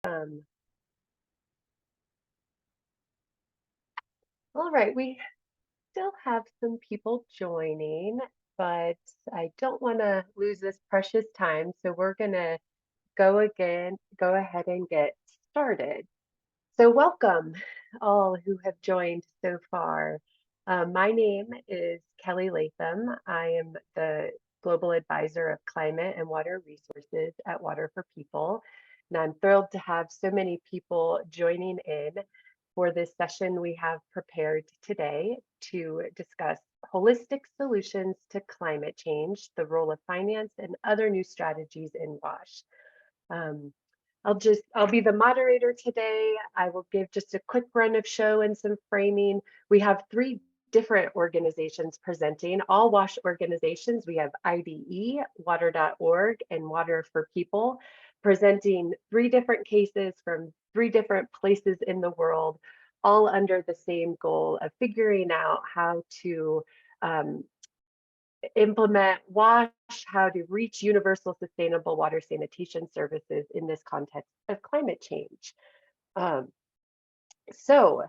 Um, all right, we still have some people joining, but I don't want to lose this precious time, so we're gonna go ahead and get started. So welcome all who have joined so far. My name is Kelly Latham. I am the Global Advisor of Climate and Water Resources at Water for People. And I'm thrilled to have so many people joining in for this session we have prepared today to discuss holistic solutions to climate change, the role of finance, and other new strategies in WASH. Um, I'll be the moderator today. I will give just a quick run of show and some framing. We have three different organizations presenting, all WASH organizations. We have IDE, water.org, and Water for People, presenting three different cases from three different places in the world, all under the same goal of figuring out how to um, implement WASH, how to reach universal sustainable water sanitation services in this context of climate change. Um, so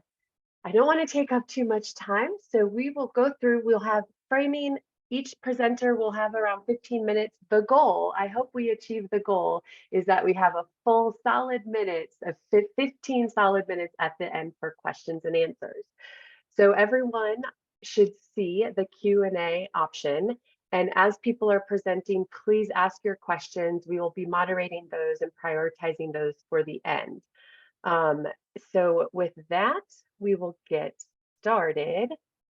I don't want to take up too much time, so we will go through, we'll have framing. Each presenter will have around 15 minutes. The goal, I hope we achieve the goal, is that we have a full solid minutes of 15 solid minutes at the end for questions and answers. So everyone should see the Q&A option. And as people are presenting, please ask your questions. We will be moderating those and prioritizing those for the end. Um, so with that, we will get started.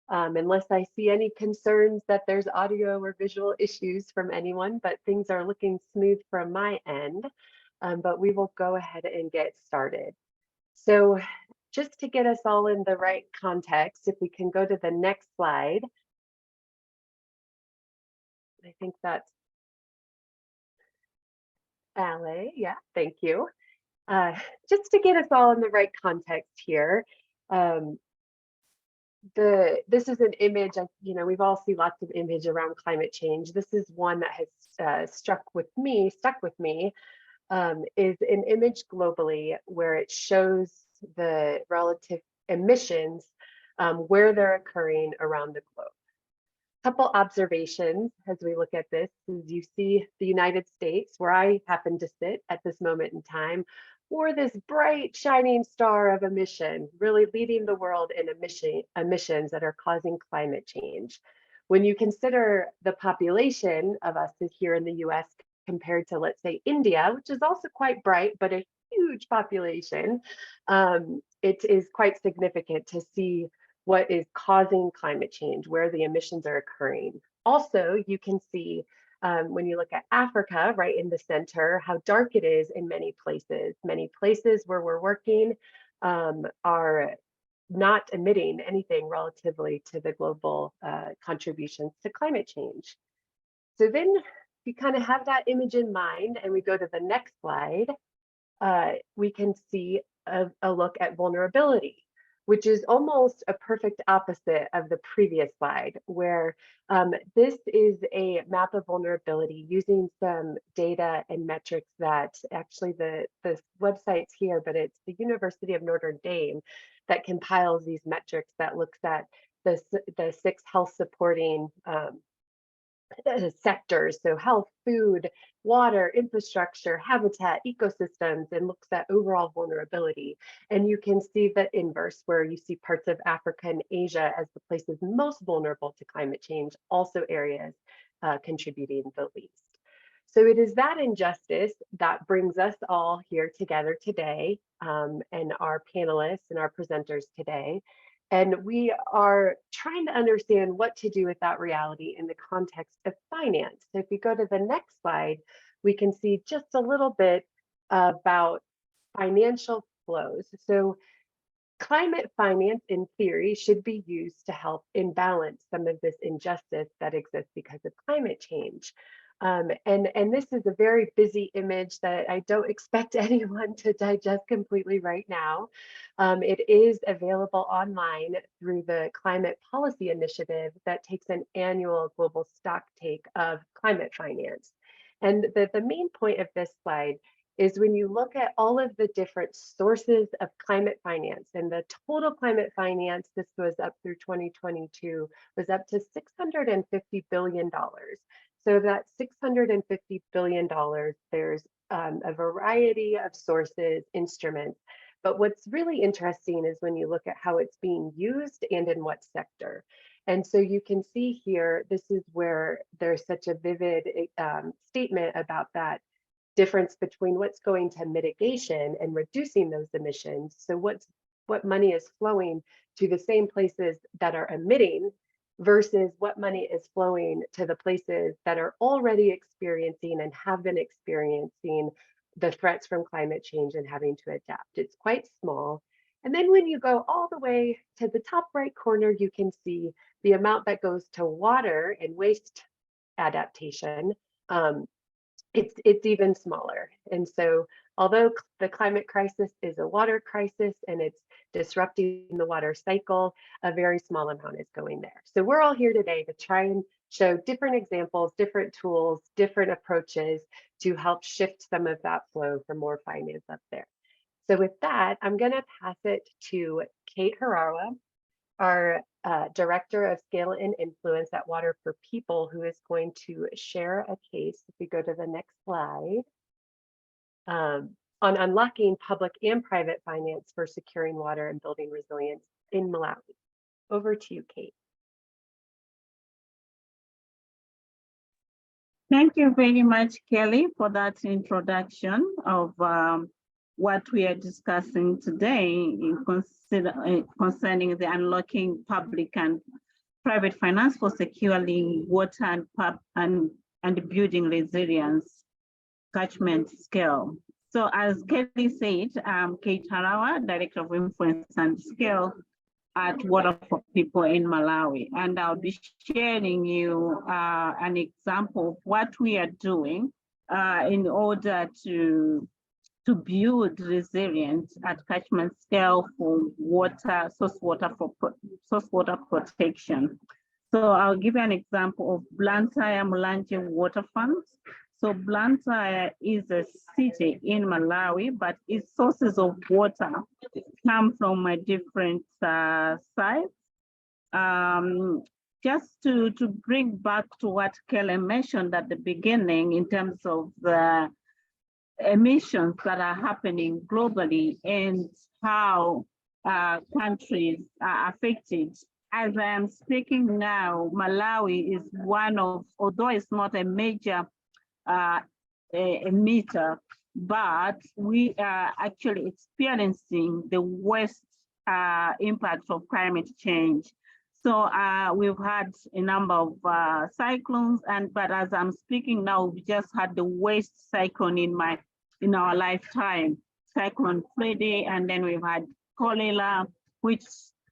Unless I see any concerns that there's audio or visual issues from anyone, but things are looking smooth from my end. But we will go ahead and get started. So just to get us all in the right context, if we can go to the next slide. I think that's Ale. Yeah, thank you. Uh, just to get us all in the right context here. Um, this is an image, we've all seen lots of image around climate change. This is one that has stuck with me, is an image globally where it shows the relative emissions where they're occurring around the globe. Couple observations as we look at this is you see the United States, where I happen to sit at this moment in time, or this bright shining star of emission, really leading the world in emissions that are causing climate change. When you consider the population of us here in the US compared to, let's say, India, which is also quite bright, but a huge population, it is quite significant to see what is causing climate change, where the emissions are occurring. Also, you can see when you look at Africa, right in the center, how dark it is in many places. Many places where we're working are not emitting anything relatively to the global contributions to climate change. So then we kind of have that image in mind and we go to the next slide, we can see a look at vulnerability, which is almost a perfect opposite of the previous slide, where this is a map of vulnerability using some data and metrics that actually the website's here, but it's the University of Notre Dame that compiles these metrics that looks at the six health supporting sectors, so health, food, water, infrastructure, habitat, ecosystems, and looks at overall vulnerability. And you can see the inverse, where you see parts of Africa and Asia as the places most vulnerable to climate change, also areas contributing the least. So it is that injustice that brings us all here together today, and our panelists and our presenters today. And we are trying to understand what to do with that reality in the context of finance. So if we go to the next slide, we can see just a little bit about financial flows. So climate finance, in theory, should be used to help imbalance some of this injustice that exists because of climate change. And this is a very busy image that I don't expect anyone to digest completely right now. It is available online through the Climate Policy Initiative that takes an annual global stock take of climate finance. And the main point of this slide is when you look at all of the different sources of climate finance, and the total climate finance, this was up through 2022, was up to $650 billion. So that $650 billion, there's a variety of sources, instruments. But what's really interesting is when you look at how it's being used and in what sector. And so you can see here, this is where there's such a vivid statement about that difference between what's going to mitigation and reducing those emissions. So what money is flowing to the same places that are emitting versus what money is flowing to the places that are already experiencing and have been experiencing the threats from climate change and having to adapt. It's quite small. And then when you go all the way to the top right corner, you can see the amount that goes to water and waste adaptation. It's even smaller. And so although the climate crisis is a water crisis and it's disrupting the water cycle, a very small amount is going there. So we're all here today to try and show different examples, different tools, different approaches to help shift some of that flow for more finance up there. So with that, I'm going to pass it to Kate Harawa, our Director of Scale and Influence at Water for People, who is going to share a case, if we go to the next slide, on unlocking public and private finance for securing water and building resilience in Malawi. Over to you, Kate. Thank you very much, Kelly, for that introduction of what we are discussing today concerning the unlocking public and private finance for securing water and building resilience catchment scale. So as Kelly said, I'm Kate Harawa, Director of Influence and Scale at Water for People in Malawi. And I'll be sharing you an example of what we are doing in order to build resilience at catchment scale for source water protection. So I'll give you an example of Blantyre Mulanje Water Fund. So Blantyre is a city in Malawi, but its sources of water come from a different sites. Just to bring back to what Kelly mentioned at the beginning in terms of the emissions that are happening globally and how countries are affected. As I am speaking now, Malawi is one of, although it's not a major emitter, but we are actually experiencing the worst impact of climate change. So we've had a number of cyclones, but as I'm speaking now, we just had the worst cyclone in our lifetime, Cyclone Freddy, and then we've had cholera, which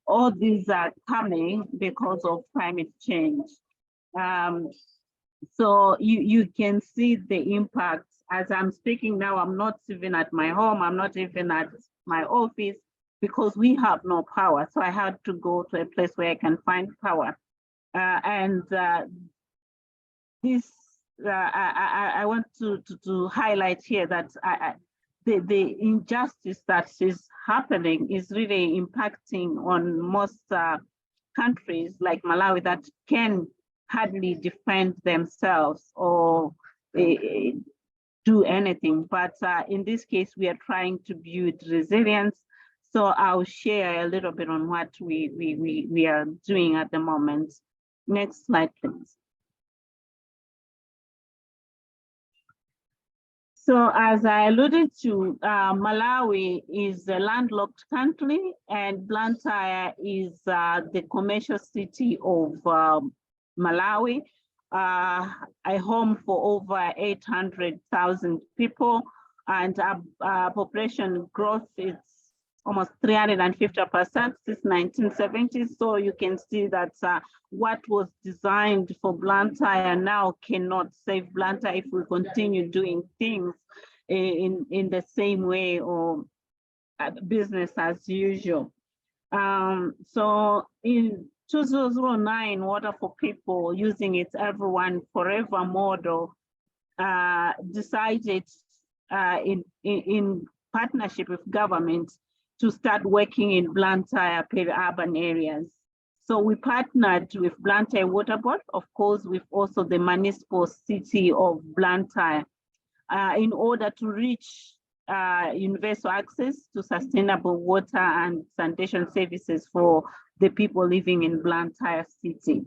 all these are coming because of climate change. So you can see the impact. As I'm speaking now, I'm not even at my home, I'm not even at my office, because we have no power. So I had to go to a place where I can find power. I want to highlight here that the injustice that is happening is really impacting on most countries like Malawi that can hardly defend themselves or do anything. But in this case, we are trying to build resilience. So I'll share a little bit on what we are doing at the moment. Next slide, please. So as I alluded to, Malawi is a landlocked country, and Blantyre is the commercial city of Malawi, a home for over 800,000 people, and population growth is almost 350% since 1970. So you can see that what was designed for Blantyre now cannot save Blantyre if we continue doing things in the same way or business as usual. So in 2009, Water for People, using its Everyone Forever model, decided in partnership with government to start working in Blantyre peri-urban areas. So we partnered with Blantyre Water Board, of course, with also the municipal city of Blantyre, in order to reach universal access to sustainable water and sanitation services for the people living in Blantyre city.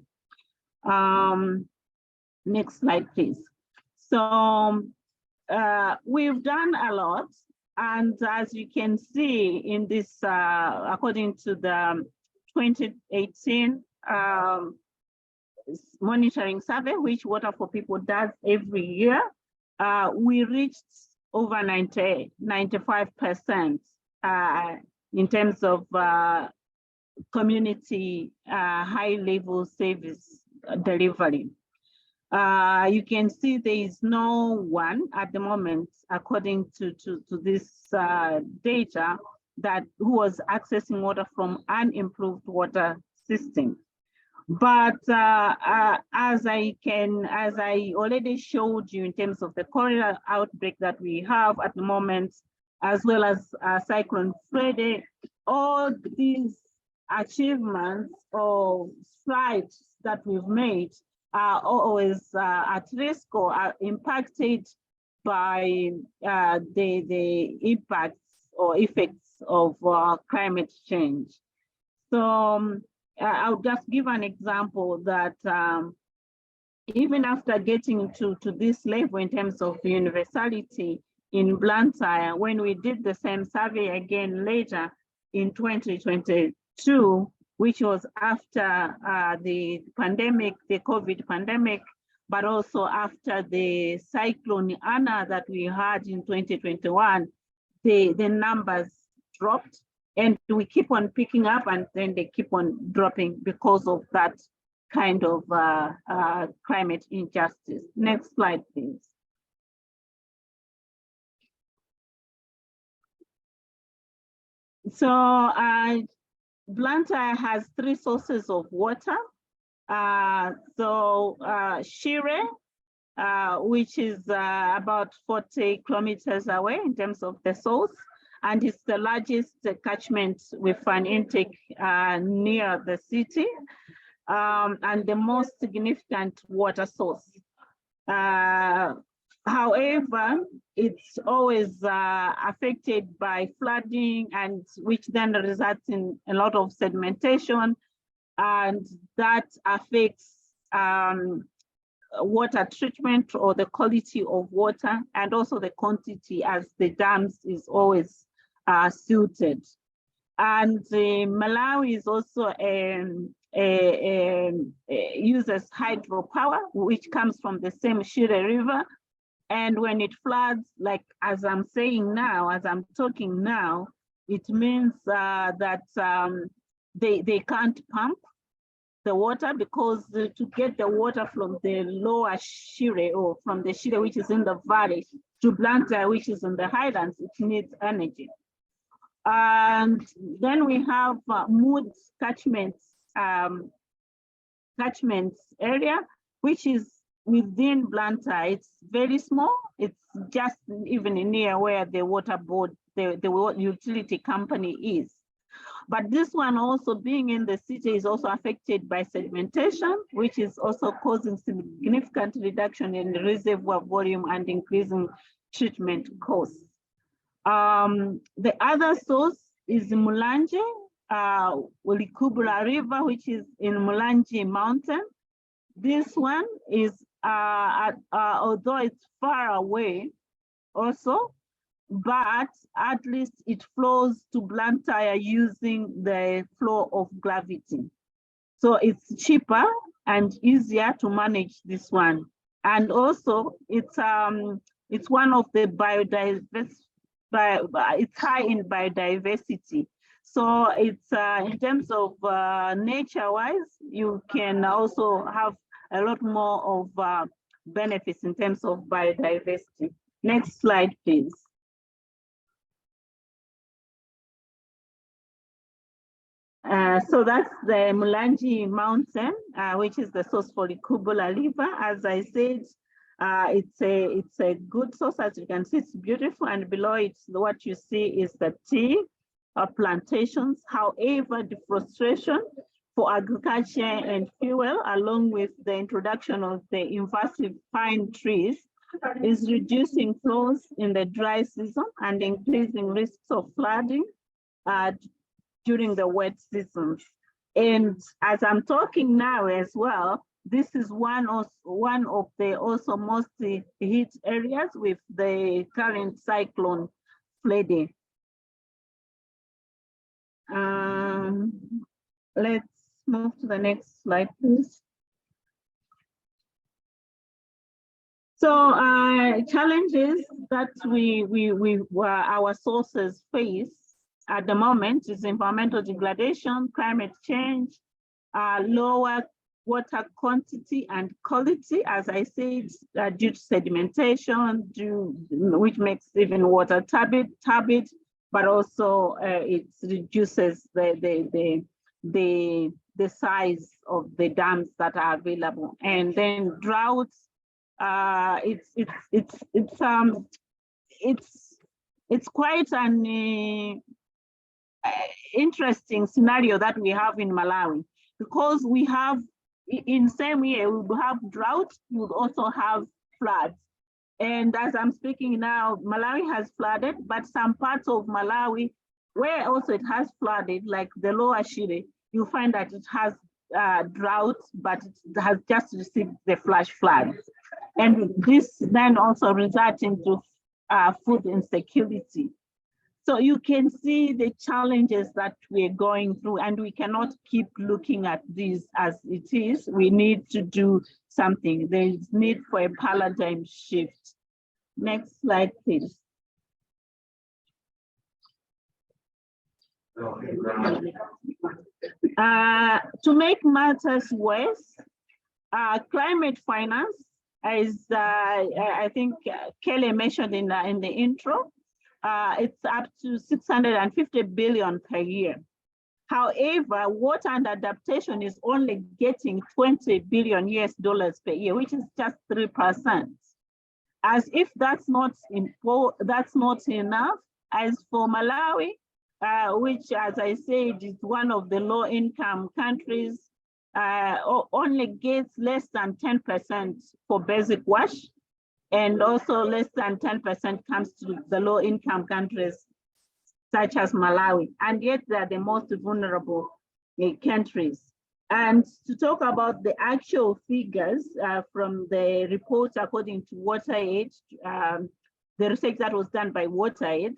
Next slide, please. So we've done a lot. And as you can see in this, according to the 2018 monitoring survey, which Water for People does every year, we reached over 95% in terms of community high-level service delivery. You can see there is no one at the moment, according to this data, who was accessing water from unimproved water system. But as I already showed you in terms of the cholera outbreak that we have at the moment, as well as Cyclone Freddy, all these achievements or strides that we've made are always at risk or are impacted by the impacts or effects of climate change. So I'll just give an example that even after getting to this level in terms of universality in Blantyre, when we did the same survey again later in 2022, which was after the pandemic, the COVID pandemic, but also after the Cyclone Anna that we had in 2021, the numbers dropped, and we keep on picking up and then they keep on dropping because of that kind of climate injustice. Next slide, please. So Blantyre has 3 sources of water. Shire, which is about 40 kilometers away in terms of the source, and it's the largest catchment with an intake near the city, and the most significant water source. However, it's always affected by flooding, and which then results in a lot of sedimentation, and that affects water treatment or the quality of water, and also the quantity, as the dams is always silted. And Malawi is also uses hydropower, which comes from the same Shire River. And when it floods, like as I'm saying now, as I'm talking now, it means that they can't pump the water, because to get the water from the lower Shire, or from the Shire which is in the valley to Blantyre which is in the highlands, it needs energy. And then we have Mood catchments area, which is within Blantyre. It's very small. It's just even near where the water board, the utility company is. But this one, also being in the city, is also affected by sedimentation, which is also causing significant reduction in the reservoir volume and increasing treatment costs. The other source is Mulanje, Ulikubula River, which is in Mulanje Mountain. This one is, although it's far away also, but at least it flows to Blantyre using the flow of gravity. So it's cheaper and easier to manage this one. And also it's one of the it's high in biodiversity. So it's in terms of nature-wise, you can also have a lot more of benefits in terms of biodiversity. Next slide, please. So that's the Mulanje Mountain, which is the source for the Kubula River. As I said, It's a good source, as you can see, it's beautiful, and below it, what you see is the tea plantations. However, deforestation for agriculture and fuel, along with the introduction of the invasive pine trees, is reducing flows in the dry season and increasing risks of flooding during the wet seasons. And as I'm talking now as well, this is one of the also most hit areas with the current cyclone flooding. Let's move to the next slide, please. So challenges that our sources face at the moment is environmental degradation, climate change, lower water quantity and quality, as I said, due to sedimentation, which makes even water turbid, but also it reduces the size of the dams that are available. And then droughts. It's quite an interesting scenario that we have in Malawi, because we have, in same year, we will have drought, we will also have floods. And as I'm speaking now, Malawi has flooded, but some parts of Malawi where also it has flooded, like the Lower Shire, you find that it has drought, but it has just received the flash flood. And this then also results into food insecurity. So you can see the challenges that we're going through, and we cannot keep looking at this as it is. We need to do something. There is need for a paradigm shift. Next slide, please. To make matters worse, climate finance, as I think Kelly mentioned in the intro, it's up to 650 billion per year. However, water and adaptation is only getting 20 billion US dollars per year, which is just 3%. As if that's not enough, as for Malawi, which, as I said, is one of the low-income countries, only gets less than 10% for basic wash, and also less than 10% comes to the low-income countries, such as Malawi, and yet they're the most vulnerable countries. And to talk about the actual figures from the report according to WaterAid, the research that was done by WaterAid,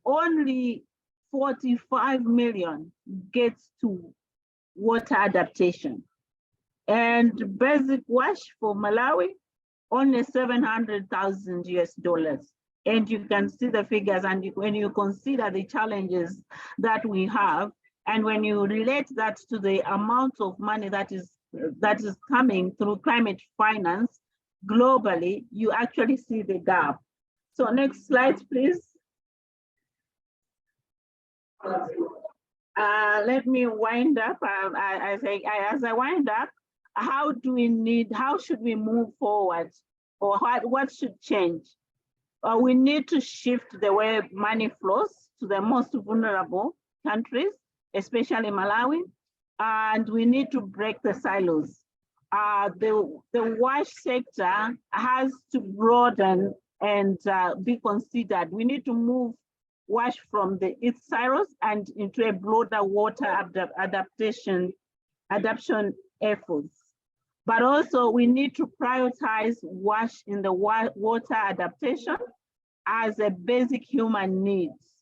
only 45 million gets to water adaptation. And basic wash for Malawi, only 700,000 US dollars. And you can see the figures, and when you consider the challenges that we have, and when you relate that to the amount of money that is coming through climate finance globally, you actually see the gap. So next slide, please. Let me wind up. As I wind up, how should we move forward, or what should change? We need to shift the way money flows to the most vulnerable countries, especially Malawi, and we need to break the silos. The wash sector has to broaden and be considered. We need to move wash from its silos and into a broader water adaptation efforts. But also we need to prioritize wash in the water adaptation as a basic human needs.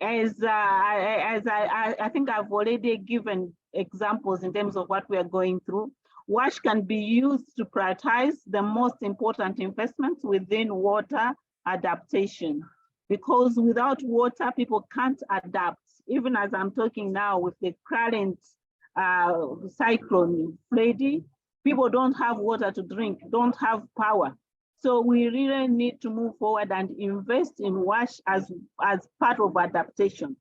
As I think I've already given examples in terms of what we are going through, wash can be used to prioritize the most important investments within water adaptation. Because without water, people can't adapt. Even as I'm talking now with the current cyclone Freddy, people don't have water to drink, don't have power. So we really need to move forward and invest in wash as part of adaptation.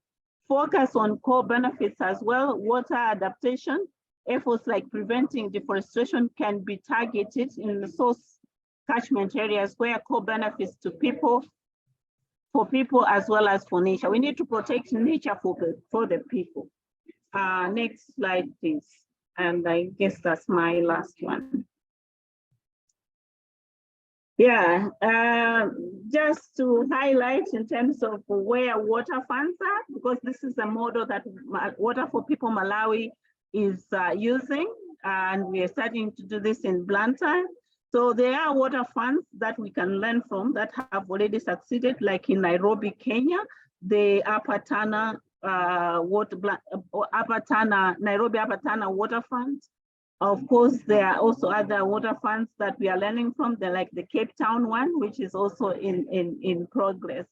Focus on core benefits as well. Water adaptation efforts like preventing deforestation can be targeted in the source catchment areas where co-benefits to people, for people as well as for nature. We need to protect nature for the people. Next slide, please. And I guess that's my last one. Yeah, just to highlight in terms of where water funds are, because this is a model that Water for People Malawi is using, and we are starting to do this in Blantyre. So there are water funds that we can learn from that have already succeeded, like in Nairobi, Kenya, the Upper Tana Nairobi Upper Tana Water Fund. Of course, there are also other water funds that we are learning from. They're like the Cape Town one, which is also in progress.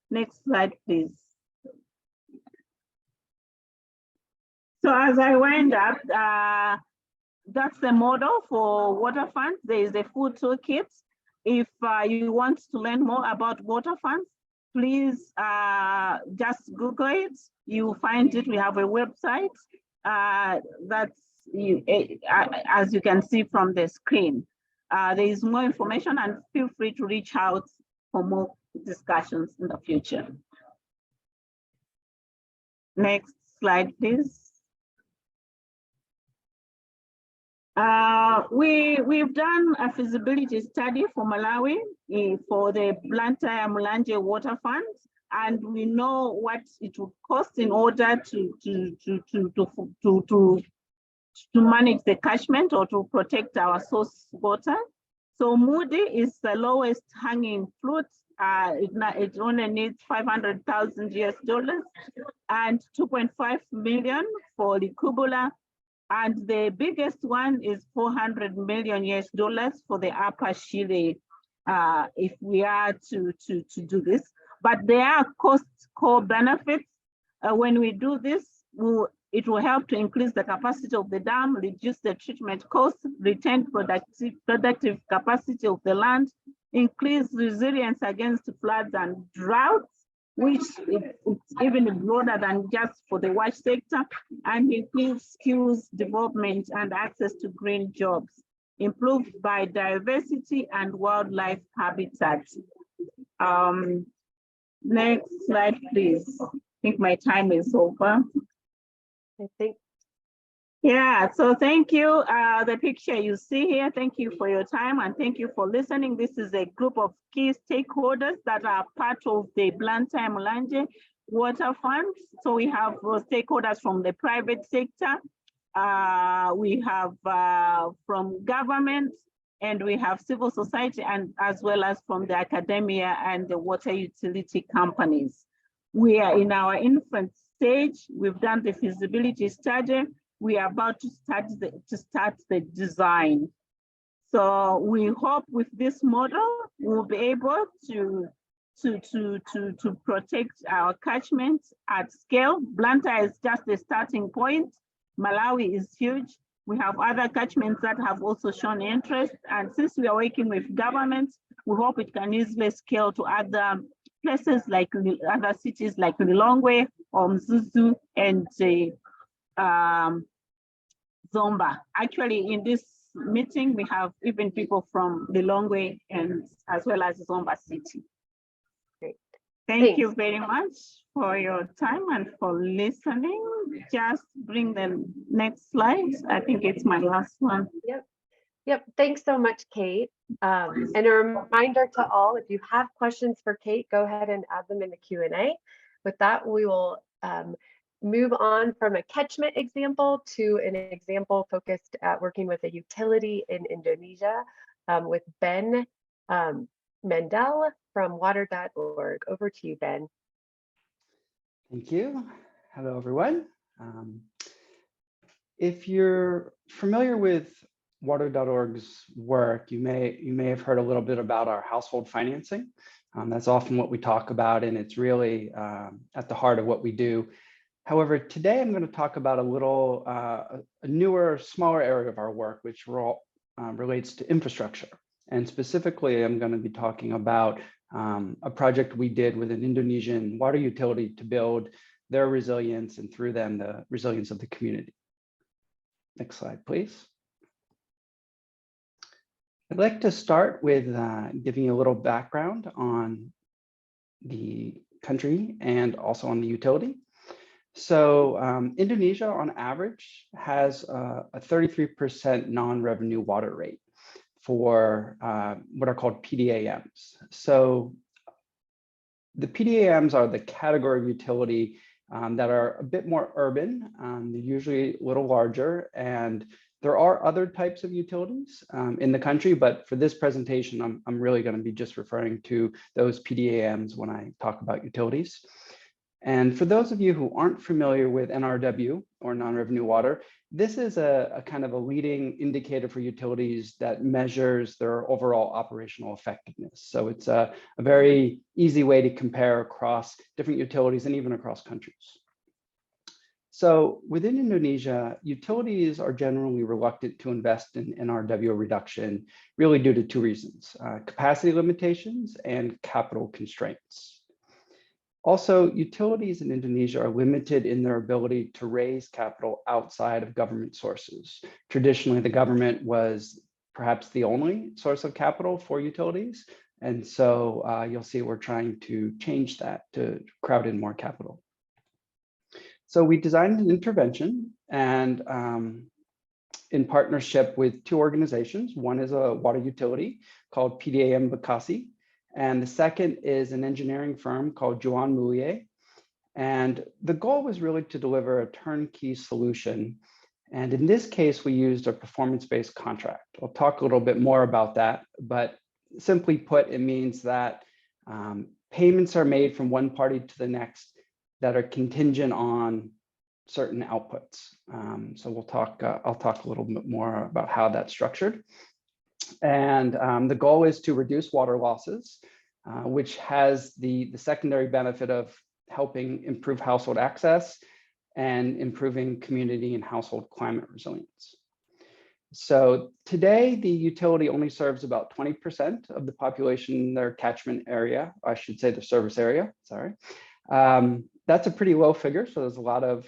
Next slide, please. So as I wind up, that's the model for water funds. There is a full toolkit. If you want to learn more about water funds, please just Google it. You find it. We have a website that's as you can see from the screen. There is more information, and feel free to reach out for more discussions in the future. Next slide, please. We've done a feasibility study for Malawi for the Blantyre Mulanje Water Fund, and we know what it would cost in order to manage the catchment or to protect our source water. So Moody is the lowest hanging fruit. It only needs $500,000 US and 2.5 million for Likubula. And the biggest one is 400 million US for the Upper Shire, if we are to do this. But there are core benefits. When we do this, it will help to increase the capacity of the dam, reduce the treatment costs, retain productive capacity of the land, increase resilience against floods and droughts, which it's even broader than just for the wash sector, and includes skills development and access to green jobs, improve biodiversity and wildlife habitats. Next slide, please. I think my time is over. I think. Yeah, so thank you. The picture you see here, thank you for your time and thank you for listening. This is a group of key stakeholders that are part of the Blantyre Mulanje Water Fund. So we have stakeholders from the private sector, we have from government, and we have civil society, and as well as from the academia and the water utility companies. We are in our infant stage. We've done the feasibility study. We are about to start the design. So we hope with this model, we'll be able to protect our catchment at scale. Blantyre is just the starting point. Malawi is huge. We have other catchments that have also shown interest. And since we are working with governments, we hope it can easily scale to other places like other cities like Lilongwe or Mzuzu and Zomba. Actually, in this meeting, we have even people from Lilongwe and as well as Zomba City. Great. Thank you very much for your time and for listening. Just bring the next slide. I think it's my last one. Yep. Thanks so much, Kate. And a reminder to all, if you have questions for Kate, go ahead and add them in the Q&A. With that, we will move on from a catchment example to an example focused at working with a utility in Indonesia with Ben Mendel from water.org. Over to you, Ben. Thank you. Hello, everyone. If you're familiar with water.org's work, you may have heard a little bit about our household financing. That's often what we talk about, and it's really at the heart of what we do. However, today I'm going to talk about a little a newer, smaller area of our work, which relates to infrastructure. And specifically, I'm going to be talking about a project we did with an Indonesian water utility to build their resilience and through them, the resilience of the community. Next slide, please. I'd like to start with giving you a little background on the country and also on the utility. So Indonesia on average has a 33% non-revenue water rate for what are called PDAMs. So the PDAMs are the category of utility that are a bit more urban. They're usually a little larger, and there are other types of utilities in the country, but for this presentation, I'm really going to be just referring to those PDAMs when I talk about utilities. And for those of you who aren't familiar with NRW, or non-revenue water, this is a kind of a leading indicator for utilities that measures their overall operational effectiveness. So it's a very easy way to compare across different utilities and even across countries. So within Indonesia, utilities are generally reluctant to invest in NRW reduction, really due to two reasons: capacity limitations and capital constraints. Also, utilities in Indonesia are limited in their ability to raise capital outside of government sources. Traditionally, the government was perhaps the only source of capital for utilities. And so you'll see we're trying to change that to crowd in more capital. So we designed an intervention, and in partnership with two organizations. One is a water utility called PDAM Bekasi, and the second is an engineering firm called Juan Mulia. And the goal was really to deliver a turnkey solution. And in this case, we used a performance-based contract. I'll talk a little bit more about that, but simply put, it means that payments are made from one party to the next that are contingent on certain outputs. So I'll talk a little bit more about how that's structured. And the goal is to reduce water losses, which has the secondary benefit of helping improve household access and improving community and household climate resilience. So today, the utility only serves about 20% of the population in their catchment area. I should say the service area, sorry. That's a pretty low figure, so there's a lot of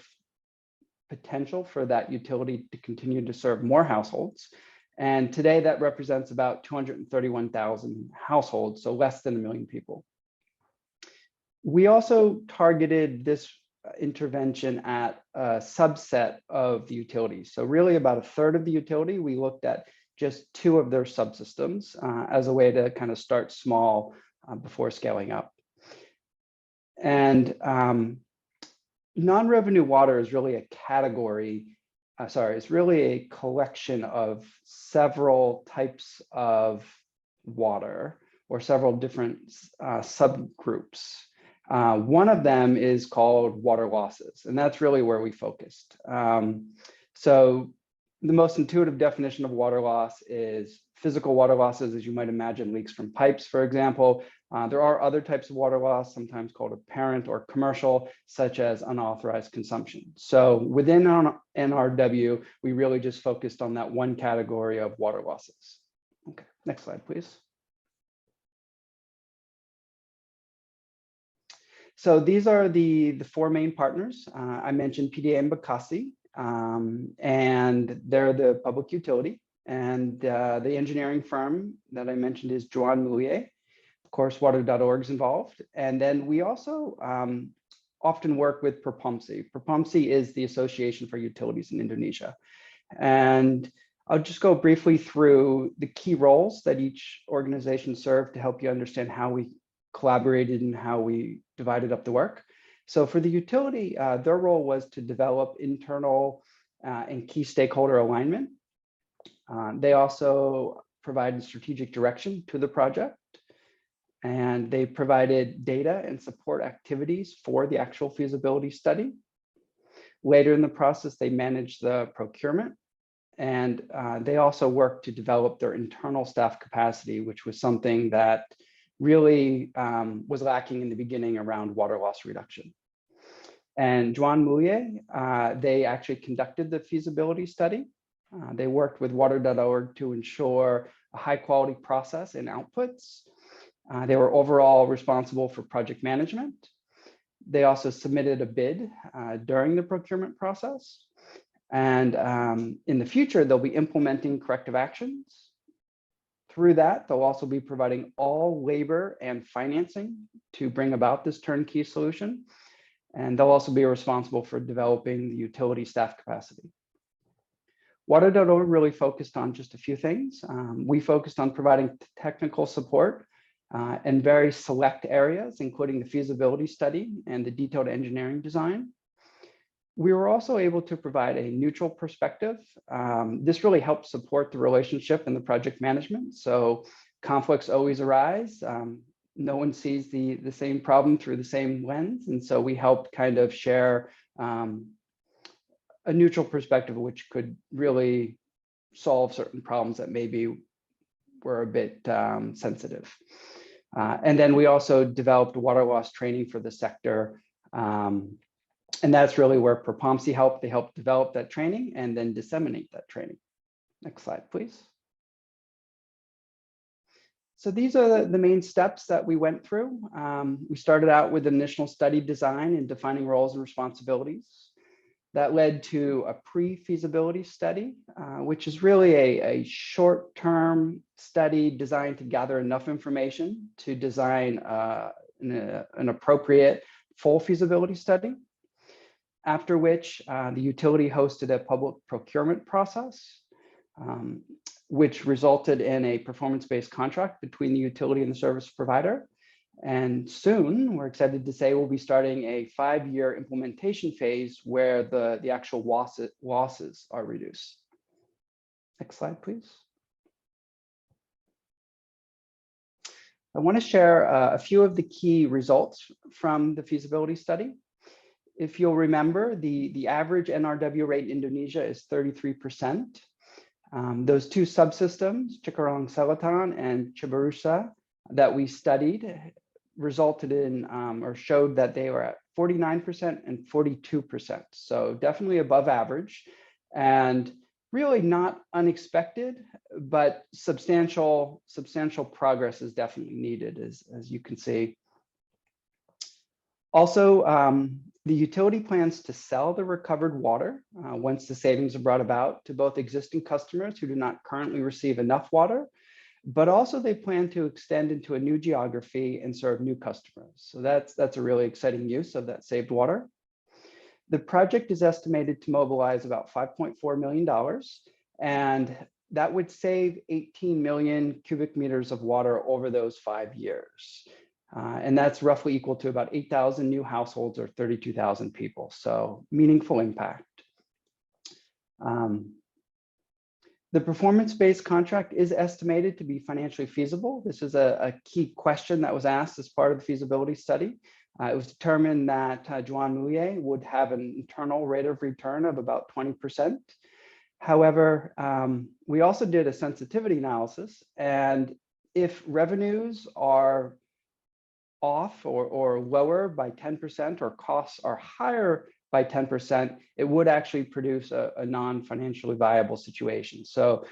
potential for that utility to continue to serve more households. And today that represents about 231,000 households, so less than 1 million people. We also targeted this intervention at a subset of the utilities. So really about a third of the utility, we looked at just 2 of their subsystems as a way to kind of start small before scaling up. And non-revenue water is really a category, it's really a collection of several types of water or several different subgroups. One of them is called water losses, and that's really where we focused. So the most intuitive definition of water loss is physical water losses, as you might imagine, leaks from pipes, for example. There are other types of water loss, sometimes called apparent or commercial, such as unauthorized consumption. So within NRW, we really just focused on that one category of water losses. Okay, next slide, please. So these are the 4 main partners. I mentioned PDAM Bekasi, and they're the public utility. And the engineering firm that I mentioned is Juan Mulia. Of course, Water.org is involved. And then we also often work with Perpomsi. Perpomsi is the Association for Utilities in Indonesia. And I'll just go briefly through the key roles that each organization served to help you understand how we collaborated and how we divided up the work. So for the utility, their role was to develop internal and key stakeholder alignment. They also provided strategic direction to the project, and they provided data and support activities for the actual feasibility study. Later in the process, they managed the procurement, and they also worked to develop their internal staff capacity, which was something that really was lacking in the beginning around water loss reduction. And Juan Mulia, they actually conducted the feasibility study. They worked with Water.org to ensure a high quality process and outputs. They were overall responsible for project management. They also submitted a bid during the procurement process. And in the future, they'll be implementing corrective actions Through that, they'll also be providing all labor and financing to bring about this turnkey solution. And they'll also be responsible for developing the utility staff capacity. Water.org really focused on just a few things. We focused on providing technical support in very select areas, including the feasibility study and the detailed engineering design. We were also able to provide a neutral perspective. This really helps support the relationship and the project management. So conflicts always arise. No one sees the same problem through the same lens. And so we helped kind of share a neutral perspective, which could really solve certain problems that maybe were a bit sensitive. And then we also developed water loss training for the sector. And that's really where Propomsi helped. They helped develop that training and then disseminate that training. Next slide, please. So these are the main steps that we went through. We started out with initial study design and defining roles and responsibilities. That led to a pre-feasibility study, which is really a short-term study designed to gather enough information to design an appropriate full feasibility study. After which the utility hosted a public procurement process, which resulted in a performance-based contract between the utility and the service provider. And soon, we're excited to say, we'll be starting a 5-year implementation phase where the actual losses are reduced. Next slide, please. I want to share a few of the key results from the feasibility study. If you'll remember, the average NRW rate in Indonesia is 33%. Those two subsystems, Cikarang Selatan and Cibarusah, that we studied resulted in or showed that they were at 49% and 42%. So definitely above average and really not unexpected, but substantial progress is definitely needed, as you can see. Also, the utility plans to sell the recovered water once the savings are brought about to both existing customers who do not currently receive enough water, but also they plan to extend into a new geography and serve new customers. So that's a really exciting use of that saved water. The project is estimated to mobilize about $5.4 million, and that would save 18 million cubic meters of water over those 5 years. And that's roughly equal to about 8,000 new households or 32,000 people. So meaningful impact. The performance-based contract is estimated to be financially feasible. This is a key question that was asked as part of the feasibility study. It was determined that Juan Muye would have an internal rate of return of about 20%. However, we also did a sensitivity analysis, and if revenues are off or lower by 10% or costs are higher by 10%, it would actually produce a non-financially viable situation. So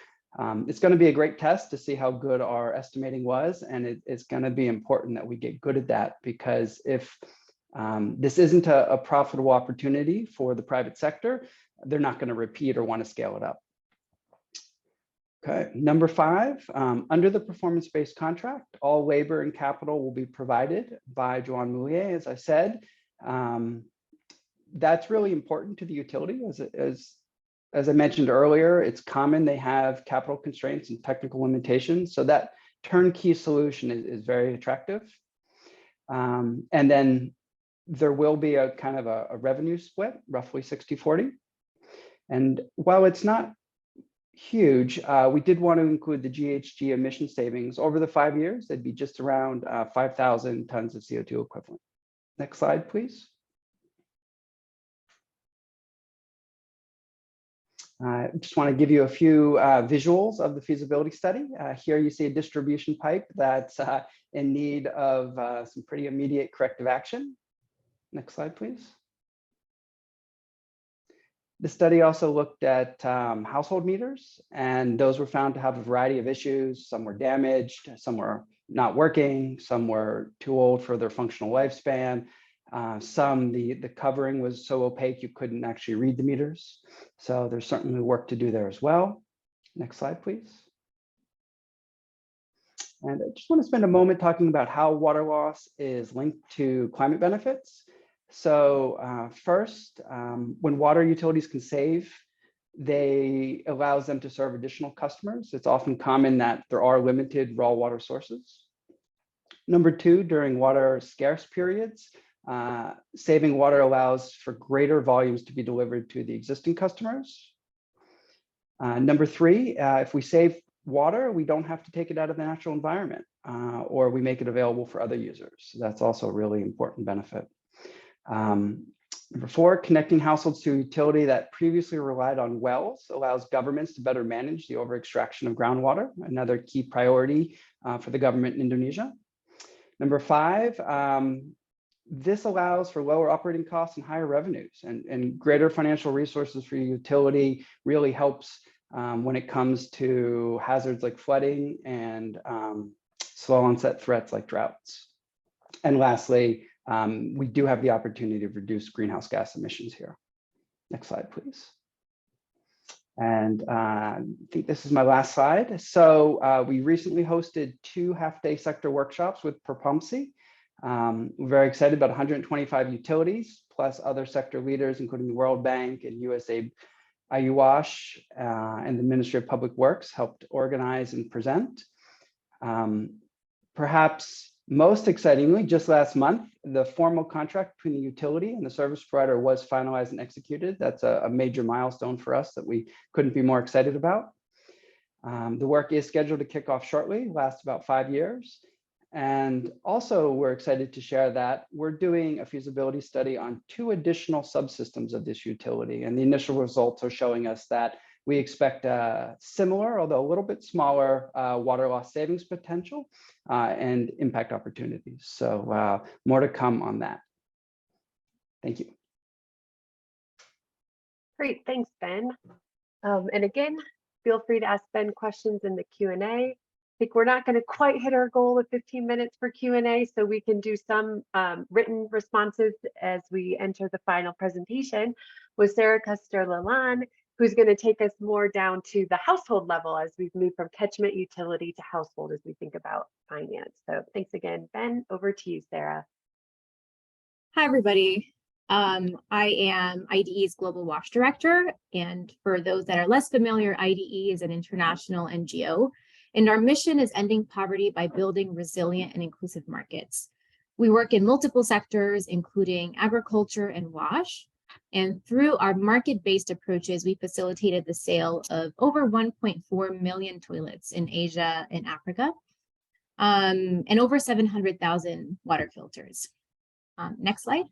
it's going to be a great test to see how good our estimating was, and it's going to be important that we get good at that, because if this isn't a profitable opportunity for the private sector, they're not going to repeat or want to scale it up. Okay, number 5, under the performance-based contract, all labor and capital will be provided by Juan Muye, as I said. That's really important to the utility. As I mentioned earlier, it's common they have capital constraints and technical limitations, so that turnkey solution is very attractive. And then there will be a kind of a revenue split, roughly 60-40. And while it's not huge, we did want to include the GHG emission savings over the 5 years. They'd be just around 5,000 tons of CO2 equivalent. Next slide, please. I just want to give you a few visuals of the feasibility study. Here you see a distribution pipe that's in need of some pretty immediate corrective action. Next slide, please. The study also looked at household meters, and those were found to have a variety of issues. Some were damaged, some were not working, some were too old for their functional lifespan. Some, the covering was so opaque you couldn't actually read the meters. So there's certainly work to do there as well. Next slide, please. And I just want to spend a moment talking about how water loss is linked to climate benefits. So first, when water utilities can save, they allows them to serve additional customers. It's often common that there are limited raw water sources. Number two, during water scarce periods, saving water allows for greater volumes to be delivered to the existing customers. Number three, if we save water, we don't have to take it out of the natural environment, or we make it available for other users. So that's also a really important benefit. Number four, connecting households to a utility that previously relied on wells allows governments to better manage the over-extraction of groundwater, another key priority for the government in Indonesia. Number five, this allows for lower operating costs and higher revenues, and greater financial resources for utility really helps when it comes to hazards like flooding and slow onset threats like droughts. And lastly, we do have the opportunity to reduce greenhouse gas emissions here. Next slide, please. And I think this is my last slide. So we recently hosted 2 half-day sector workshops with Propumsi. We're very excited about 125 utilities, plus other sector leaders, including the World Bank and USAID, IUWASH, and the Ministry of Public Works helped organize and present. Perhaps most excitingly, just last month, the formal contract between the utility and the service provider was finalized and executed. That's a major milestone for us that we couldn't be more excited about. The work is scheduled to kick off shortly, last about 5 years. And also we're excited to share that we're doing a feasibility study on 2 additional subsystems of this utility. And the initial results are showing us that we expect a similar, although a little bit smaller, water loss savings potential and impact opportunities. So more to come on that. Thank you. Great, thanks, Ben. And again, feel free to ask Ben questions in the Q&A. I think we're not going to quite hit our goal of 15 minutes for Q&A, so we can do some written responses as we enter the final presentation with Sarah Custer-Lalonde, who's going to take us more down to the household level as we've moved from catchment utility to household as we think about finance. So thanks again, Ben. Over to you, Sarah. Hi, everybody. I am IDE's Global WASH Director. And for those that are less familiar, IDE is an international NGO. And our mission is ending poverty by building resilient and inclusive markets. We work in multiple sectors, including agriculture and WASH. And through our market-based approaches, we facilitated the sale of over 1.4 million toilets in Asia and Africa, and over 700,000 water filters. Next slide.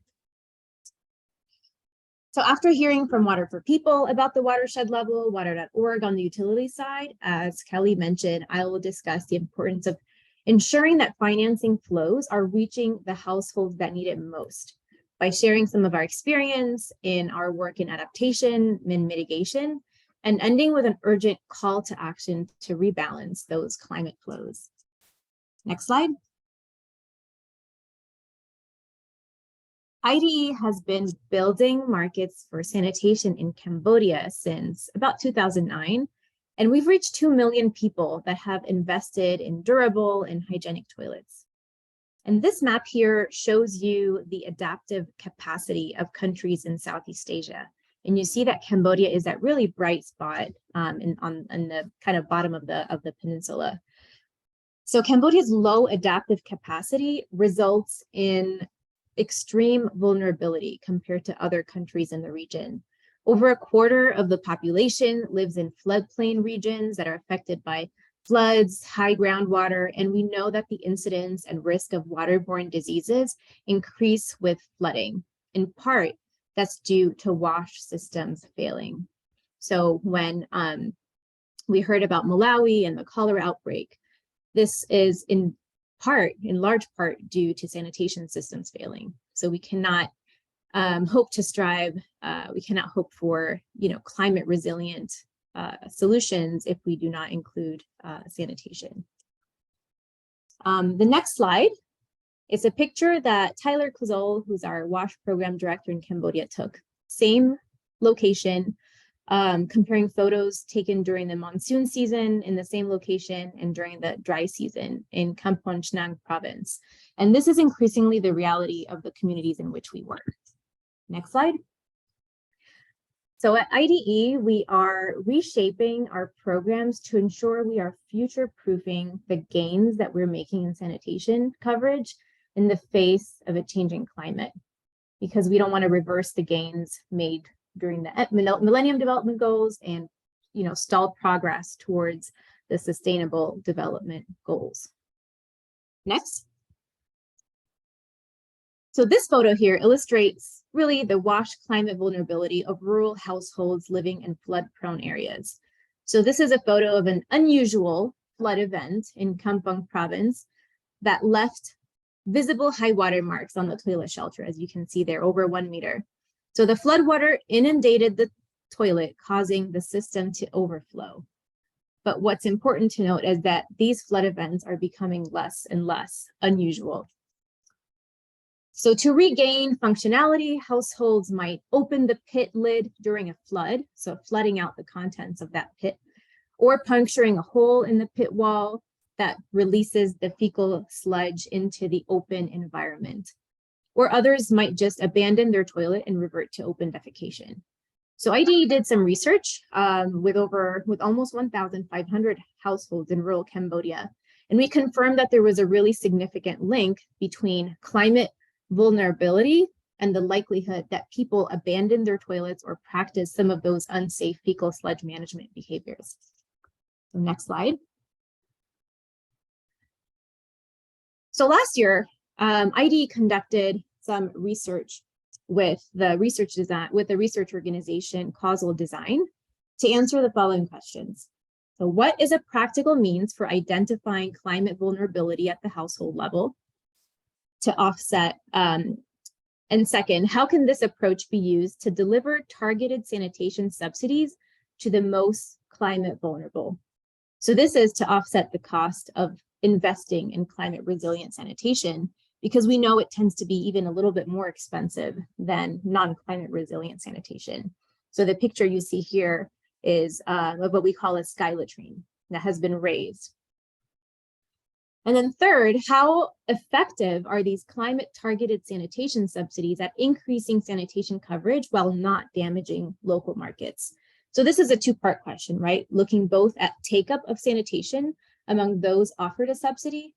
So after hearing from Water for People about the watershed level, water.org on the utility side, as Kelly mentioned, I will discuss the importance of ensuring that financing flows are reaching the households that need it most by sharing some of our experience in our work in adaptation and mitigation, and ending with an urgent call to action to rebalance those climate flows. Next slide. IDE has been building markets for sanitation in Cambodia since about 2009, and we've reached 2 million people that have invested in durable and hygienic toilets. And this map here shows you the adaptive capacity of countries in Southeast Asia. And you see that Cambodia is that really bright spot on the kind of bottom of the peninsula. So Cambodia's low adaptive capacity results in extreme vulnerability compared to other countries in the region. Over a quarter of the population lives in floodplain regions that are affected by floods, high groundwater, and we know that the incidence and risk of waterborne diseases increase with flooding. In part, that's due to WASH systems failing. So when we heard about Malawi and the cholera outbreak, this is in large part due to sanitation systems failing. So we cannot hope for, climate resilient solutions if we do not include sanitation. The next slide is a picture that Tyler Kuzol, who's our WASH program director in Cambodia, took. Same location, comparing photos taken during the monsoon season in the same location and during the dry season in Kampong Chhnang province. And this is increasingly the reality of the communities in which we work. Next slide. So at IDE, we are reshaping our programs to ensure we are future-proofing the gains that we're making in sanitation coverage in the face of a changing climate, because we don't want to reverse the gains made during the Millennium Development Goals and, stall progress towards the Sustainable Development Goals. Next. So this photo here illustrates really the WASH climate vulnerability of rural households living in flood-prone areas. So this is a photo of an unusual flood event in Kampong province that left visible high water marks on the toilet shelter, as you can see there, over 1 meter. So the floodwater inundated the toilet, causing the system to overflow. But what's important to note is that these flood events are becoming less and less unusual. So to regain functionality, households might open the pit lid during a flood, so flooding out the contents of that pit, or puncturing a hole in the pit wall that releases the fecal sludge into the open environment. Or others might just abandon their toilet and revert to open defecation. So IDE did some research with almost 1,500 households in rural Cambodia, and we confirmed that there was a really significant link between climate vulnerability and the likelihood that people abandon their toilets or practice some of those unsafe fecal sludge management behaviors. So next slide. So last year, IDE conducted some research with the research organization Causal Design to answer the following questions. So what is a practical means for identifying climate vulnerability at the household level to offset? And second, how can this approach be used to deliver targeted sanitation subsidies to the most climate vulnerable? So this is to offset the cost of investing in climate resilient sanitation, because we know it tends to be even a little bit more expensive than non-climate resilient sanitation. So the picture you see here is of what we call a sky latrine that has been raised. And then third, how effective are these climate targeted sanitation subsidies at increasing sanitation coverage while not damaging local markets? So this is a two-part question, right? Looking both at take-up of sanitation among those offered a subsidy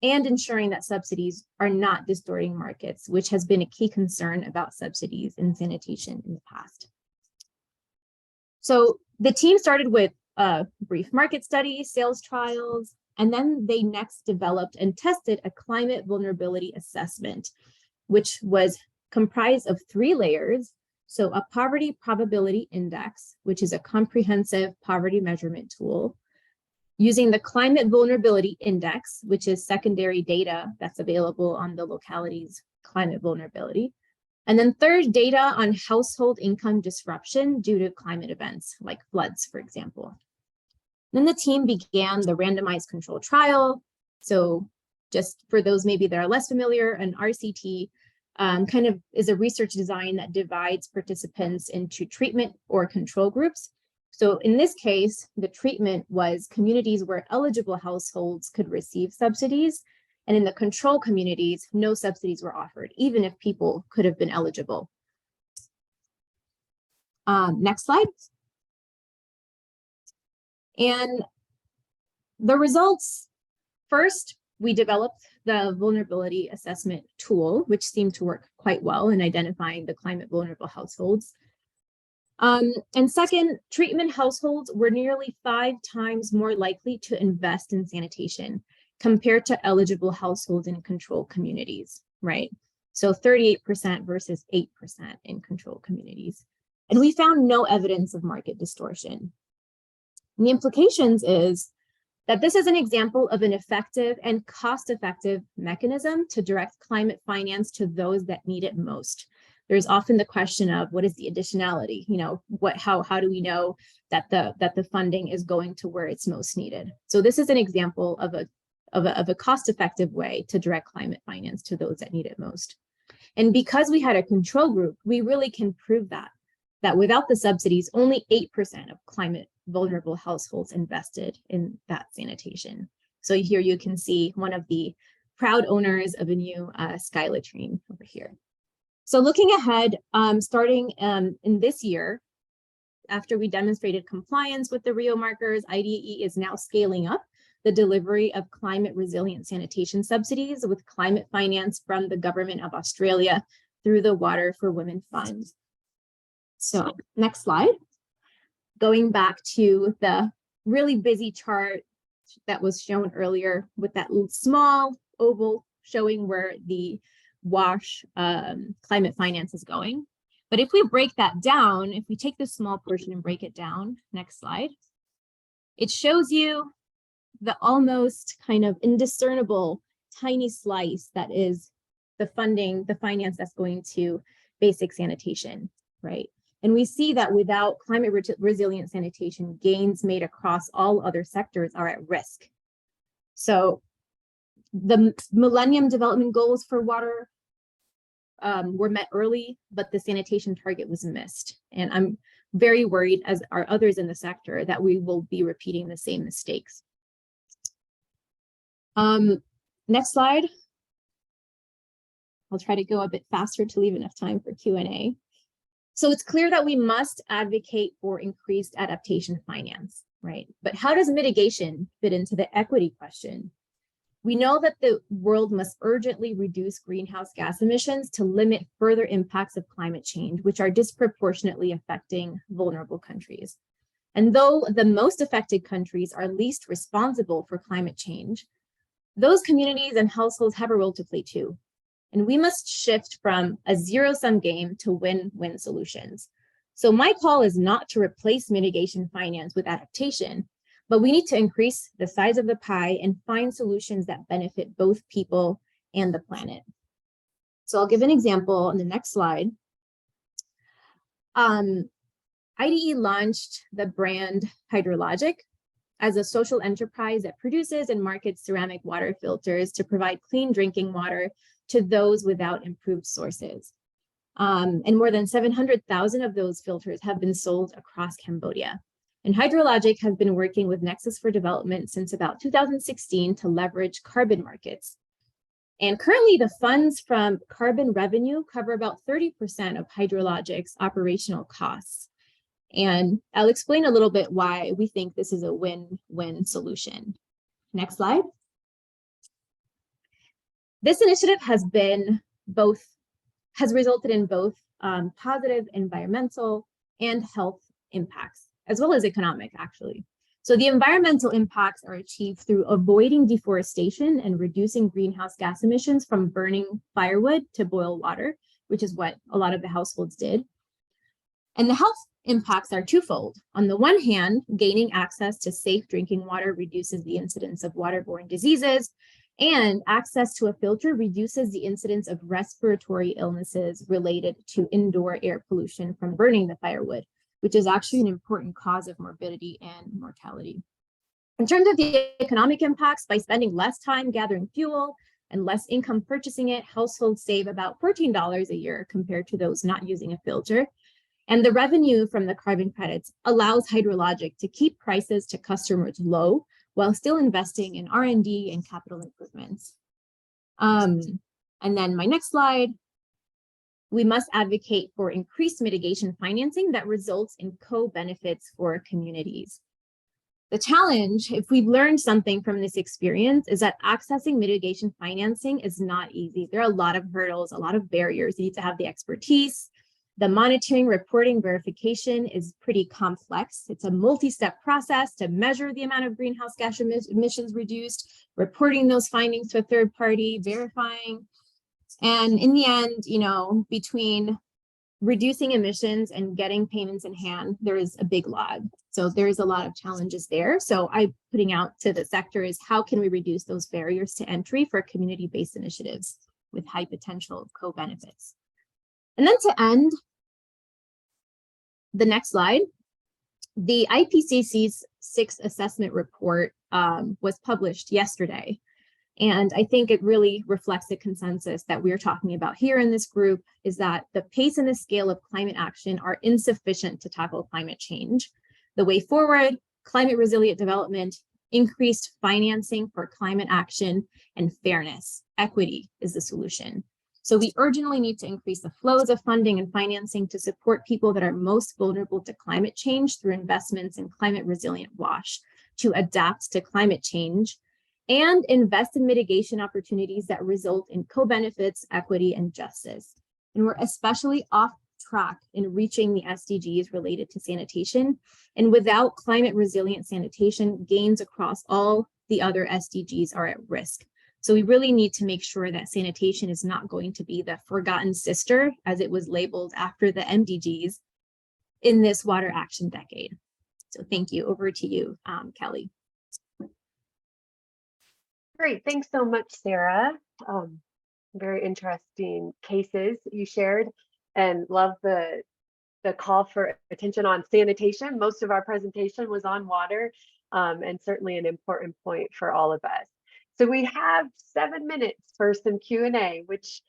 and ensuring that subsidies are not distorting markets, which has been a key concern about subsidies in sanitation in the past. So the team started with a brief market study, sales trials, and then they next developed and tested a climate vulnerability assessment, which was comprised of 3 layers. So a poverty probability index, which is a comprehensive poverty measurement tool, using the climate vulnerability index, which is secondary data that's available on the locality's climate vulnerability. And then third, data on household income disruption due to climate events like floods, for example. Then the team began the randomized control trial. So just for those maybe that are less familiar, an RCT kind of is a research design that divides participants into treatment or control groups. So in this case, the treatment was communities where eligible households could receive subsidies, and in the control communities, no subsidies were offered, even if people could have been eligible. Next slide. And the results, first, we developed the vulnerability assessment tool, which seemed to work quite well in identifying the climate vulnerable households. And second, treatment households were nearly 5 times more likely to invest in sanitation compared to eligible households in control communities, right? So 38% versus 8% in control communities. And we found no evidence of market distortion. And the implications is that this is an example of an effective and cost-effective mechanism to direct climate finance to those that need it most. There's often the question of what is the additionality? How do we know that the funding is going to where it's most needed? So this is an example of a cost-effective way to direct climate finance to those that need it most. And because we had a control group, we really can prove that. that without the subsidies, only 8% of climate vulnerable households invested in that sanitation. So here you can see one of the proud owners of a new sky latrine over here. So looking ahead, starting in this year, after we demonstrated compliance with the Rio markers, IDE is now scaling up the delivery of climate resilient sanitation subsidies with climate finance from the government of Australia through the Water for Women Fund. So next slide. Going back to the really busy chart that was shown earlier with that small oval showing where the WASH climate finance is going. But if we break that down, if we take this small portion and break it down, next slide, it shows you the almost kind of indiscernible tiny slice that is the funding, the finance that's going to basic sanitation, right? And we see that without climate resilient sanitation, gains made across all other sectors are at risk. So the Millennium Development Goals for water were met early, but the sanitation target was missed. And I'm very worried, as are others in the sector, that we will be repeating the same mistakes. Next slide. I'll try to go a bit faster to leave enough time for Q&A. So it's clear that we must advocate for increased adaptation finance, right? But how does mitigation fit into the equity question? We know that the world must urgently reduce greenhouse gas emissions to limit further impacts of climate change, which are disproportionately affecting vulnerable countries. And though the most affected countries are least responsible for climate change, those communities and households have a role to play too. And we must shift from a zero-sum game to win-win solutions. So my call is not to replace mitigation finance with adaptation, but we need to increase the size of the pie and find solutions that benefit both people and the planet. So I'll give an example on the next slide. IDE launched the brand Hydrologic as a social enterprise that produces and markets ceramic water filters to provide clean drinking water to those without improved sources. And more than 700,000 of those filters have been sold across Cambodia. And Hydrologic has been working with Nexus for Development since about 2016 to leverage carbon markets. And currently the funds from carbon revenue cover about 30% of Hydrologic's operational costs. And I'll explain a little bit why we think this is a win-win solution. Next slide. This initiative has resulted in both positive environmental and health impacts, as well as economic, actually. So the environmental impacts are achieved through avoiding deforestation and reducing greenhouse gas emissions from burning firewood to boil water, which is what a lot of the households did. And the health impacts are twofold. On the one hand, gaining access to safe drinking water reduces the incidence of waterborne diseases, and access to a filter reduces the incidence of respiratory illnesses related to indoor air pollution from burning the firewood, which is actually an important cause of morbidity and mortality. In terms of the economic impacts, by spending less time gathering fuel and less income purchasing it, households save about $14 a year compared to those not using a filter. And the revenue from the carbon credits allows Hydrologic to keep prices to customers low while still investing in R&D and capital improvements. And then my next slide, we must advocate for increased mitigation financing that results in co-benefits for communities. The challenge, if we've learned something from this experience, is that accessing mitigation financing is not easy. There are a lot of hurdles, a lot of barriers. You need to have the expertise. The monitoring, reporting, verification is pretty complex. It's a multi-step process to measure the amount of greenhouse gas emissions reduced, reporting those findings to a third party, verifying. And in the end, you know, between reducing emissions and getting payments in hand, there is a big lag. So there is a lot of challenges there. So I'm putting out to the sector is how can we reduce those barriers to entry for community-based initiatives with high potential co-benefits. And then to end, the next slide, the IPCC's 6th assessment report was published yesterday. And I think it really reflects the consensus that we're talking about here in this group, is that the pace and the scale of climate action are insufficient to tackle climate change. The way forward, climate resilient development, increased financing for climate action, and fairness, equity is the solution. So we urgently need to increase the flows of funding and financing to support people that are most vulnerable to climate change through investments in climate resilient WASH, to adapt to climate change, and invest in mitigation opportunities that result in co-benefits, equity, and justice. And we're especially off track in reaching the SDGs related to sanitation. And without climate resilient sanitation, gains across all the other SDGs are at risk. So we really need to make sure that sanitation is not going to be the forgotten sister, as it was labeled after the MDGs, in this water action decade. So thank you. Over to you, Kelly. Great, thanks so much, Sarah. Very interesting cases you shared, and love the call for attention on sanitation. Most of our presentation was on water, and certainly an important point for all of us. So we have 7 minutes for some Q&A, which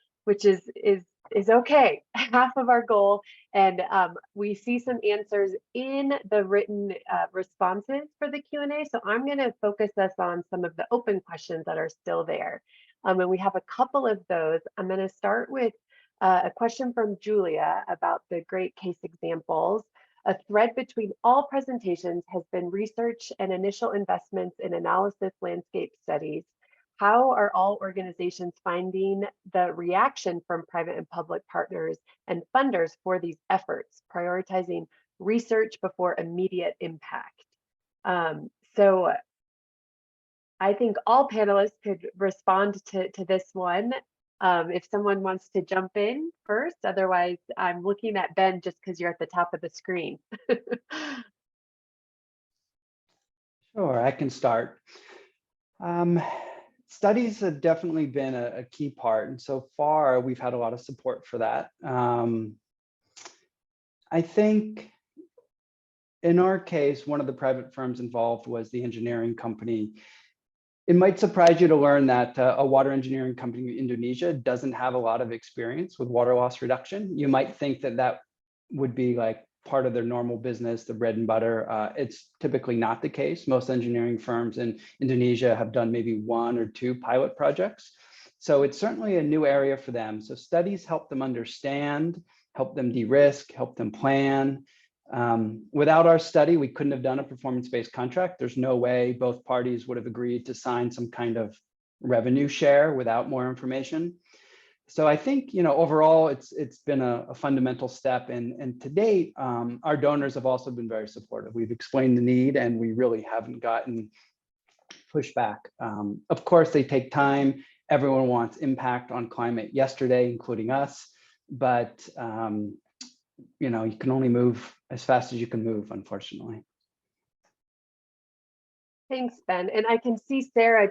is okay, half of our goal. And we see some answers in the written responses for the Q&A. So I'm going to focus us on some of the open questions that are still there. And we have a couple of those. I'm going to start with a question from Julia about the great case examples. A thread between all presentations has been research and initial investments in analysis landscape studies. How are all organizations finding the reaction from private and public partners and funders for these efforts, prioritizing research before immediate impact? So I think all panelists could respond to this one. If someone wants to jump in first, otherwise I'm looking at Ben just because you're at the top of the screen. Sure, I can start. Studies have definitely been a key part, and so far we've had a lot of support for that. I think in our case, one of the private firms involved was the engineering company. It might surprise you to learn that a water engineering company in Indonesia doesn't have a lot of experience with water loss reduction. You might think that that would be like part of their normal business, the bread and butter. It's typically not the case. Most engineering firms in Indonesia have done maybe 1 or 2 pilot projects. So it's certainly a new area for them. So studies help them understand, help them de-risk, help them plan. Without our study, we couldn't have done a performance-based contract. There's no way both parties would have agreed to sign some kind of revenue share without more information. So I think, overall, it's been a fundamental step. And to date, our donors have also been very supportive. We've explained the need, and we really haven't gotten pushback. Of course, they take time. Everyone wants impact on climate yesterday, including us. But, you can only move as fast as you can move, unfortunately. Thanks, Ben. And I can see Sarah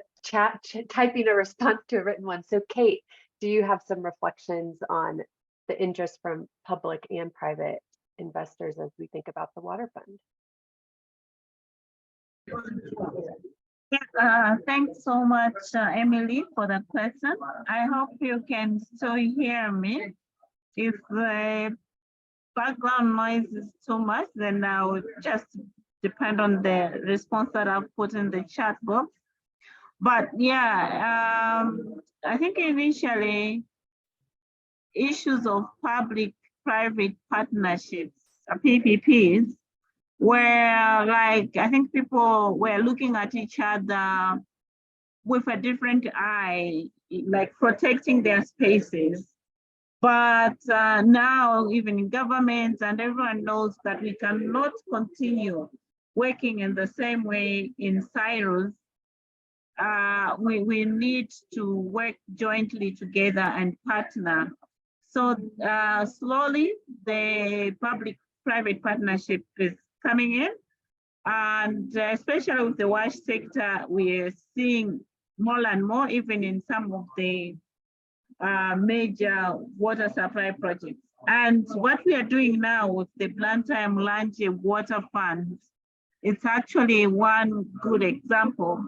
typing a response to a written one. So Kate, do you have some reflections on the interest from public and private investors as we think about the Water Fund? Thanks so much, Emily, for that question. I hope you can still hear me. If the background noise is too much, then I will just depend on the response that I've put in the chat box. But yeah, I think initially issues of public-private partnerships, PPPs, where like, I think people were looking at each other with a different eye, like protecting their spaces. But now even in governments and everyone knows that we cannot continue working in the same way in silos. We need to work jointly together and partner. So slowly the public-private partnership is coming in. And especially with the WASH sector, we are seeing more and more, even in some of the major water supply projects. And what we are doing now with the Blantyre Mlanje Water Fund, it's actually one good example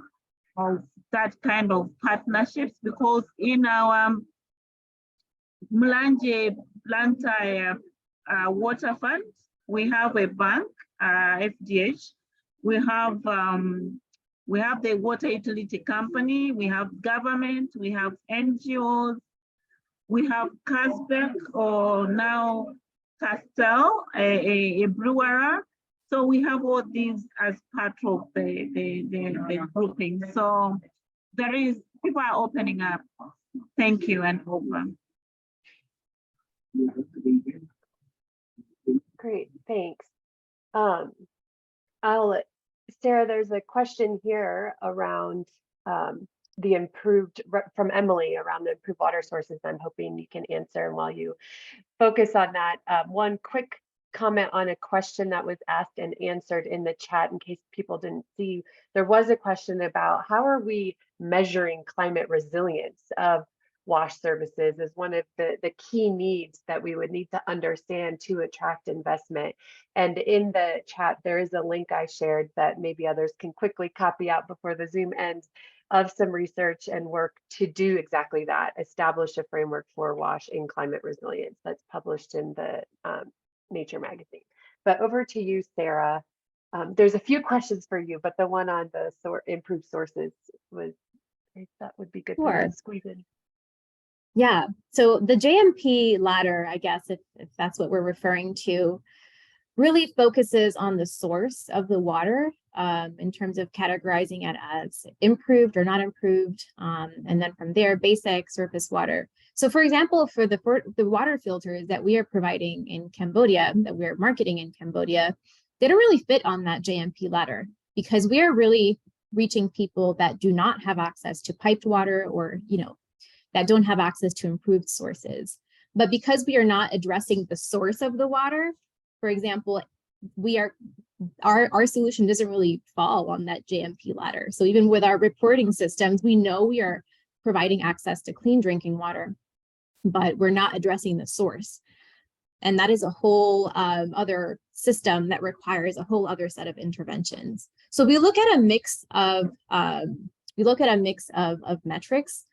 of that kind of partnerships, because in our Mlanje Blantyre water fund, we have a bank, FDH. We have the water utility company, we have government, we have NGOs, we have Casbeck, or now Castel, a brewer. So we have all these as part of the grouping. So people are opening up. Thank you, and over. Great, thanks. Sarah, there's a question here around the from Emily around the improved water sources. I'm hoping you can answer. And while you focus on that, one quick comment on a question that was asked and answered in the chat in case people didn't see. There was a question about how are we measuring climate resilience of WASH services as one of the key needs that we would need to understand to attract investment. And in the chat, there is a link I shared that maybe others can quickly copy out before the Zoom ends, of some research and work to do exactly that, establish a framework for WASH in climate resilience that's published in the Nature magazine. But over to you, Sarah. There's a few questions for you, but the one on the improved sources that would be good for you to squeeze in. Yeah, so the JMP ladder, I guess, if that's what we're referring to, really focuses on the source of the water in terms of categorizing it as improved or not improved. And then from there, basic, surface water. So for example, for the water filters that we are providing in Cambodia, that we're marketing in Cambodia, they don't really fit on that JMP ladder because we are really reaching people that do not have access to piped water or, that don't have access to improved sources. But because we are not addressing the source of the water, for example, our solution doesn't really fall on that JMP ladder. So even with our reporting systems, we know we are providing access to clean drinking water, but we're not addressing the source. And that is a whole other system that requires a whole other set of interventions. So we look at a mix of metrics.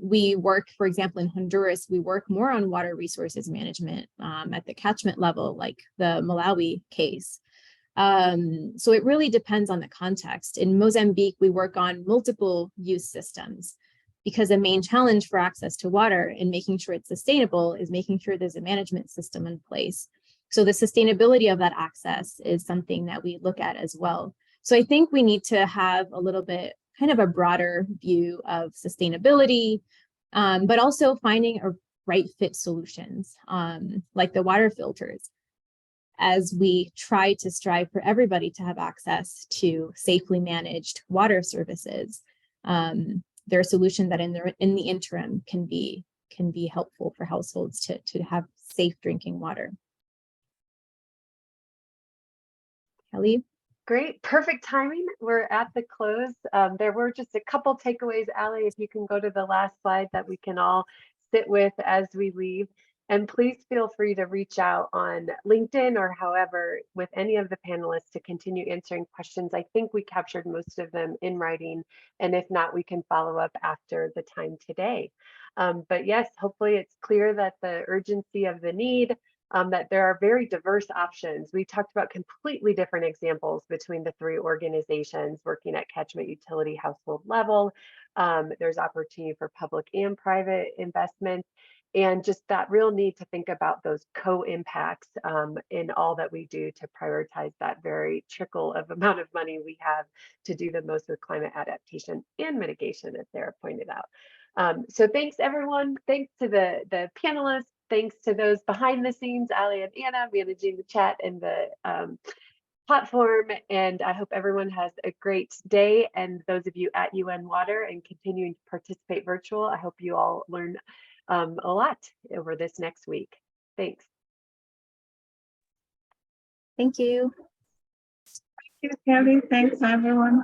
We work, for example, in Honduras, we work more on water resources management at the catchment level, like the Malawi case. So it really depends on the context. In Mozambique, we work on multiple use systems because the main challenge for access to water and making sure it's sustainable is making sure there's a management system in place. So the sustainability of that access is something that we look at as well. So I think we need to have a little bit kind of a broader view of sustainability, but also finding a right fit solutions, like the water filters, as we try to strive for everybody to have access to safely managed water services. There are solutions that in the interim can be helpful for households to have safe drinking water. Kelly? Great, perfect timing. We're at the close. There were just a couple takeaways. Ali, if you can go to the last slide that we can all sit with as we leave. And please feel free to reach out on LinkedIn or however with any of the panelists to continue answering questions. I think we captured most of them in writing, and if not, we can follow up after the time today. But yes, hopefully it's clear that the urgency of the need, that there are very diverse options. We talked about completely different examples between the three organizations working at catchment utility household level. There's opportunity for public and private investments, and just that real need to think about those co-impacts in all that we do to prioritize that very trickle of amount of money we have to do the most with climate adaptation and mitigation, as Sarah pointed out. So thanks everyone. Thanks to the panelists. Thanks to those behind the scenes, Ali and Anna, managing the chat and the platform. And I hope everyone has a great day. And those of you at UN Water and continuing to participate virtual, I hope you all learn a lot over this next week. Thanks. Thank you. Thank you, Kelly. Thanks, everyone.